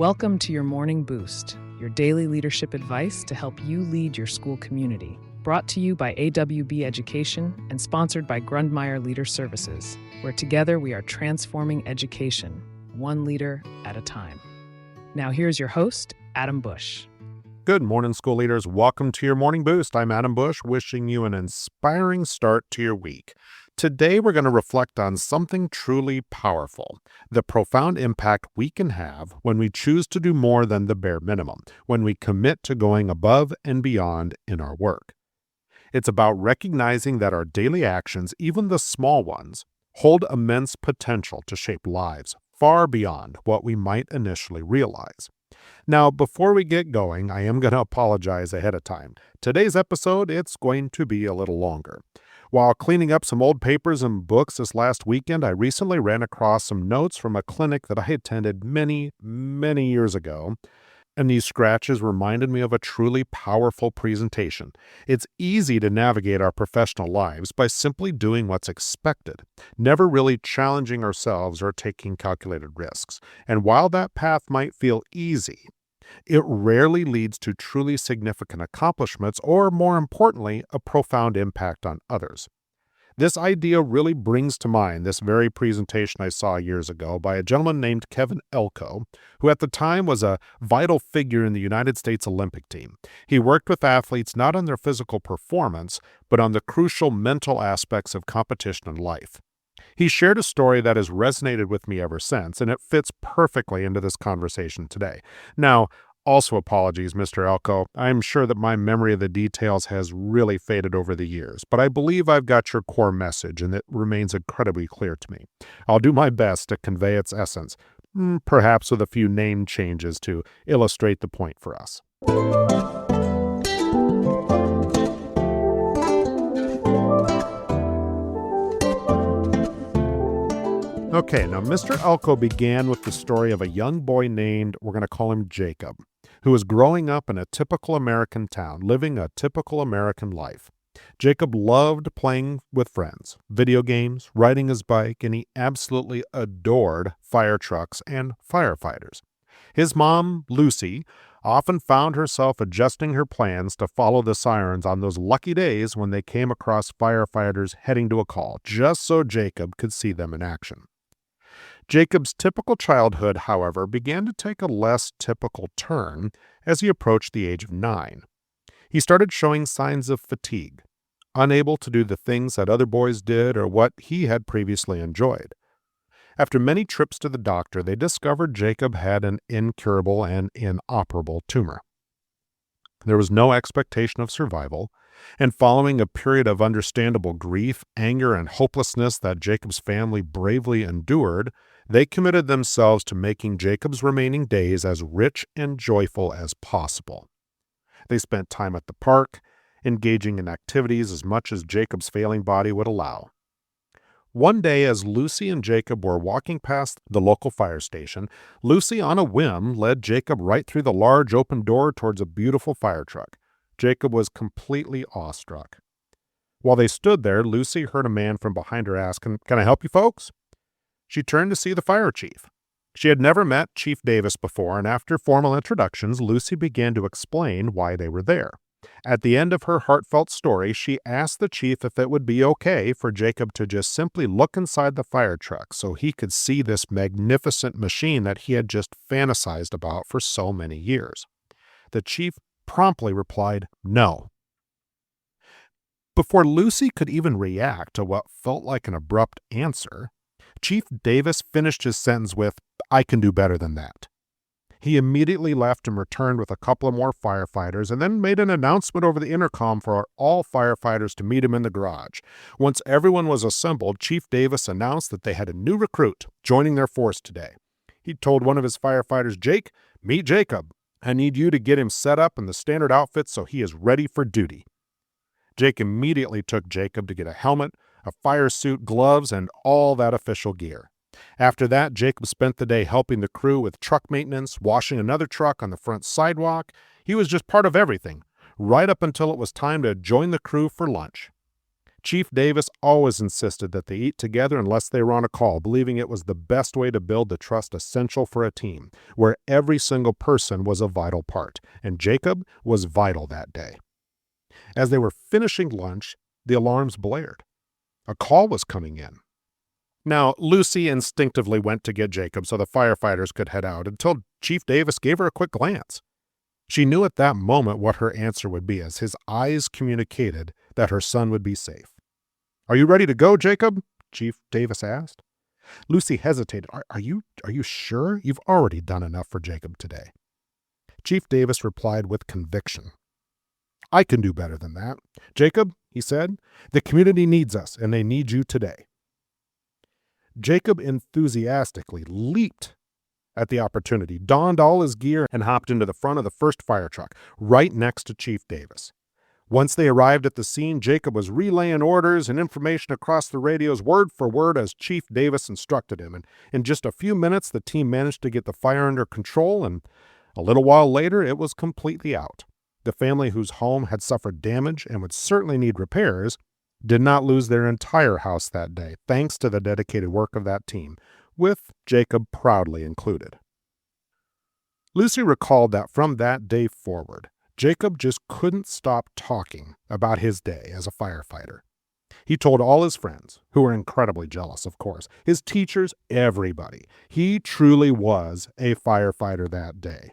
Welcome to your Morning Boost, your daily leadership advice to help you lead your school community. Brought to you by AWB Education and sponsored by Grundmeyer Leader Services, where together we are transforming education, one leader at a time. Now here's your host, Adam Bush. Good morning, school leaders. Welcome to your Morning Boost. I'm Adam Bush, wishing you an inspiring start to your week. Today, we're going to reflect on something truly powerful, the profound impact we can have when we choose to do more than the bare minimum, when we commit to going above and beyond in our work. It's about recognizing that our daily actions, even the small ones, hold immense potential to shape lives far beyond what we might initially realize. Now, before we get going, I am going to apologize ahead of time. Today's episode, it's going to be a little longer. While cleaning up some old papers and books this last weekend, I recently ran across some notes from a clinic that I attended many years ago. And these scratches reminded me of a truly powerful presentation. It's easy to navigate our professional lives by simply doing what's expected, never really challenging ourselves or taking calculated risks. And while that path might feel easy, it rarely leads to truly significant accomplishments or, more importantly, a profound impact on others. This idea really brings to mind this very presentation I saw years ago by a gentleman named Kevin Elko, who at the time was a vital figure in the United States Olympic team. He worked with athletes not on their physical performance, but on the crucial mental aspects of competition and life. He shared a story that has resonated with me ever since, and it fits perfectly into this conversation today. Now, also apologies, Mr. Elko. I'm sure that my memory of the details has really faded over the years, but I believe I've got your core message, and it remains incredibly clear to me. I'll do my best to convey its essence, perhaps with a few name changes to illustrate the point for us. Okay, now Mr. Elko began with the story of a young boy named, we're going to call him Jacob, who was growing up in a typical American town, living a typical American life. Jacob loved playing with friends, video games, riding his bike, and he absolutely adored fire trucks and firefighters. His mom, Lucy, often found herself adjusting her plans to follow the sirens on those lucky days when they came across firefighters heading to a call, just so Jacob could see them in action. Jacob's typical childhood, however, began to take a less typical turn as he approached the age of 9. He started showing signs of fatigue, unable to do the things that other boys did or what he had previously enjoyed. After many trips to the doctor, they discovered Jacob had an incurable and inoperable tumor. There was no expectation of survival, and following a period of understandable grief, anger, and hopelessness that Jacob's family bravely endured, they committed themselves to making Jacob's remaining days as rich and joyful as possible. They spent time at the park, engaging in activities as much as Jacob's failing body would allow. One day, as Lucy and Jacob were walking past the local fire station, Lucy, on a whim, led Jacob right through the large open door towards a beautiful fire truck. Jacob was completely awestruck. While they stood there, Lucy heard a man from behind her ask, "Can I help you folks?" She turned to see the fire chief. She had never met Chief Davis before, and after formal introductions, Lucy began to explain why they were there. At the end of her heartfelt story, she asked the chief if it would be okay for Jacob to just simply look inside the fire truck so he could see this magnificent machine that he had just fantasized about for so many years. The chief promptly replied, "No." Before Lucy could even react to what felt like an abrupt answer, Chief Davis finished his sentence with, "I can do better than that." He immediately left and returned with a couple of more firefighters and then made an announcement over the intercom for all firefighters to meet him in the garage. Once everyone was assembled, Chief Davis announced that they had a new recruit joining their force today. He told one of his firefighters, "Jake, meet Jacob. I need you to get him set up in the standard outfit so he is ready for duty." Jake immediately took Jacob to get a helmet, a fire suit, gloves, and all that official gear. After that, Jacob spent the day helping the crew with truck maintenance, washing another truck on the front sidewalk. He was just part of everything, right up until it was time to join the crew for lunch. Chief Davis always insisted that they eat together unless they were on a call, believing it was the best way to build the trust essential for a team, where every single person was a vital part, and Jacob was vital that day. As they were finishing lunch, the alarms blared. A call was coming in. Now, Lucy instinctively went to get Jacob so the firefighters could head out until Chief Davis gave her a quick glance. She knew at that moment what her answer would be as his eyes communicated that her son would be safe. "Are you ready to go, Jacob?" Chief Davis asked. Lucy hesitated. Are you sure? You've already done enough for Jacob today." Chief Davis replied with conviction. "I can do better than that. Jacob," he said, "the community needs us, and they need you today." Jacob enthusiastically leaped at the opportunity, donned all his gear, and hopped into the front of the first fire truck, right next to Chief Davis. Once they arrived at the scene, Jacob was relaying orders and information across the radios word for word as Chief Davis instructed him, and in just a few minutes the team managed to get the fire under control, and a little while later it was completely out. The family whose home had suffered damage and would certainly need repairs did not lose their entire house that day, thanks to the dedicated work of that team, with Jacob proudly included. Lucy recalled that from that day forward, Jacob just couldn't stop talking about his day as a firefighter. He told all his friends, who were incredibly jealous, of course, his teachers, everybody. He truly was a firefighter that day.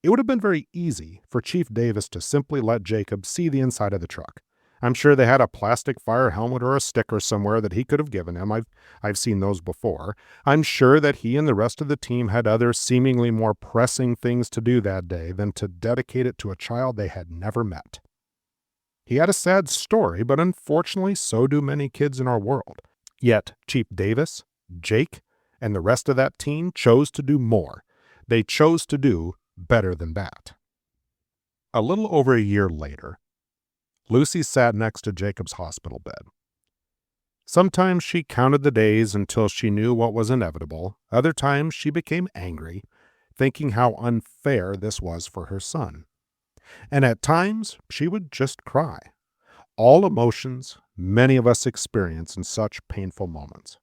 It would have been very easy for Chief Davis to simply let Jacob see the inside of the truck. I'm sure they had a plastic fire helmet or a sticker somewhere that he could have given him. I've seen those before. I'm sure that he and the rest of the team had other seemingly more pressing things to do that day than to dedicate it to a child they had never met. He had a sad story, but unfortunately so do many kids in our world. Yet Chief Davis, Jake, and the rest of that team chose to do more. They chose to do better than that. A little over a year later, Lucy sat next to Jacob's hospital bed. Sometimes she counted the days until she knew what was inevitable. Other times she became angry, thinking how unfair this was for her son. And at times she would just cry. All emotions many of us experience in such painful moments.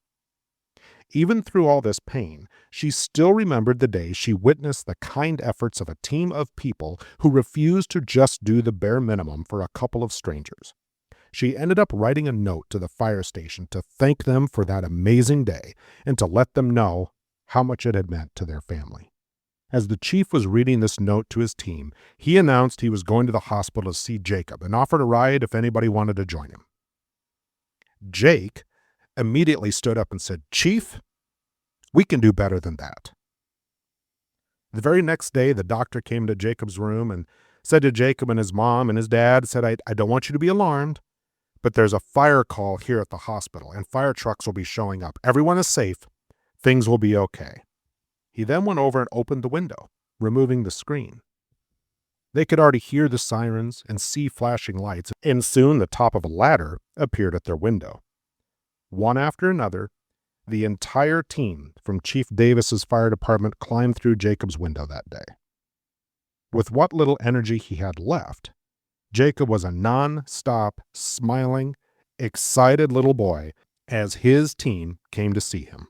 Even through all this pain, she still remembered the day she witnessed the kind efforts of a team of people who refused to just do the bare minimum for a couple of strangers. She ended up writing a note to the fire station to thank them for that amazing day and to let them know how much it had meant to their family. As the chief was reading this note to his team, he announced he was going to the hospital to see Jacob and offered a ride if anybody wanted to join him. Jake immediately stood up and said, "Chief, we can do better than that." The very next day, the doctor came to Jacob's room and said to Jacob and his mom and his dad, said, I don't want you to be alarmed, but there's a fire call here at the hospital and fire trucks will be showing up. Everyone is safe. Things will be okay." He then went over and opened the window, removing the screen. They could already hear the sirens and see flashing lights, and soon the top of a ladder appeared at their window. One after another, the entire team from Chief Davis's fire department climbed through Jacob's window that day. With what little energy he had left, Jacob was a non-stop, smiling, excited little boy as his team came to see him.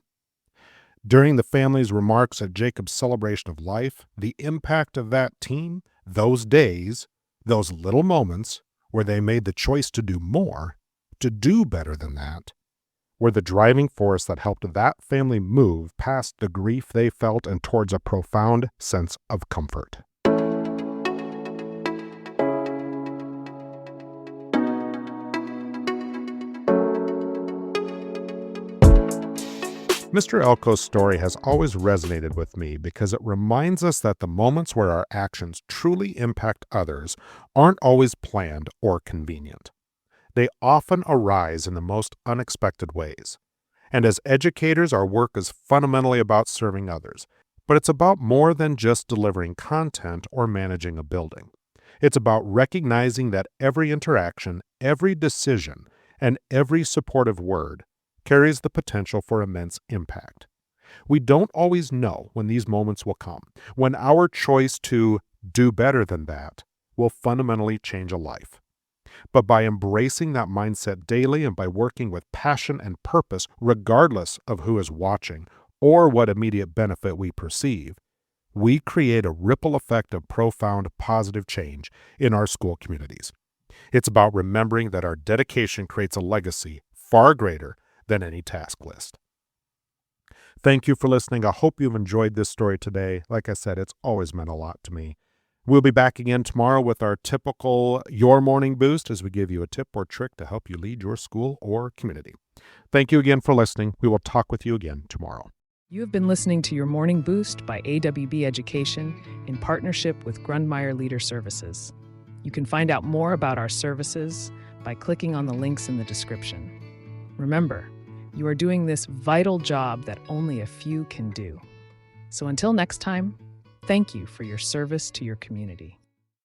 During the family's remarks at Jacob's celebration of life, the impact of that team, those days, those little moments where they made the choice to do more, to do better than that, were the driving force that helped that family move past the grief they felt and towards a profound sense of comfort. Mr. Elko's story has always resonated with me because it reminds us that the moments where our actions truly impact others aren't always planned or convenient. They often arise in the most unexpected ways. And as educators, our work is fundamentally about serving others. But it's about more than just delivering content or managing a building. It's about recognizing that every interaction, every decision, and every supportive word carries the potential for immense impact. We don't always know when these moments will come, when our choice to do better than that will fundamentally change a life. But by embracing that mindset daily and by working with passion and purpose, regardless of who is watching or what immediate benefit we perceive, we create a ripple effect of profound positive change in our school communities. It's about remembering that our dedication creates a legacy far greater than any task list. Thank you for listening. I hope you've enjoyed this story today. Like I said, it's always meant a lot to me. We'll be back again tomorrow with our typical Your Morning Boost as we give you a tip or trick to help you lead your school or community. Thank you again for listening. We will talk with you again tomorrow. You have been listening to Your Morning Boost by AWB Education in partnership with Grundmeyer Leader Services. You can find out more about our services by clicking on the links in the description. Remember, you are doing this vital job that only a few can do. So until next time, thank you for your service to your community.